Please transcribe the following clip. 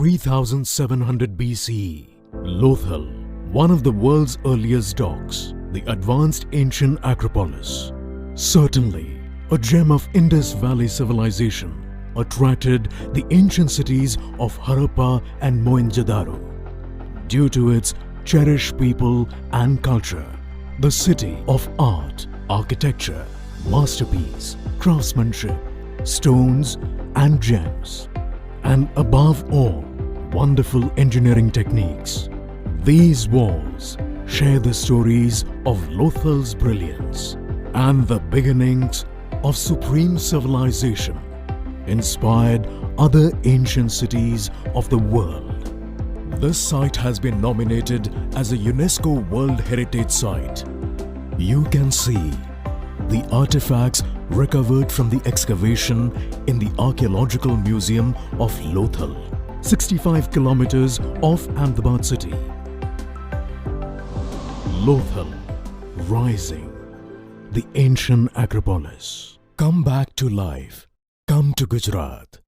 3700 BCE, Lothal, one of the world's earliest docks, the advanced ancient Acropolis. Certainly, a gem of Indus Valley Civilization, attracted the ancient cities of Harappa and Mohenjo-daro. Due to its cherished people and culture, the city of art, architecture, masterpiece, craftsmanship, stones and gems, and above all, wonderful engineering techniques. These walls share the stories of Lothal's brilliance and the beginnings of supreme civilization, inspired other ancient cities of the world. This site has been nominated as a UNESCO World Heritage Site. You can see the artifacts recovered from the excavation in the Archaeological Museum of Lothal, 65 kilometers off Ahmedabad city. Lothal, rising, the ancient Acropolis. Come back to life. Come to Gujarat.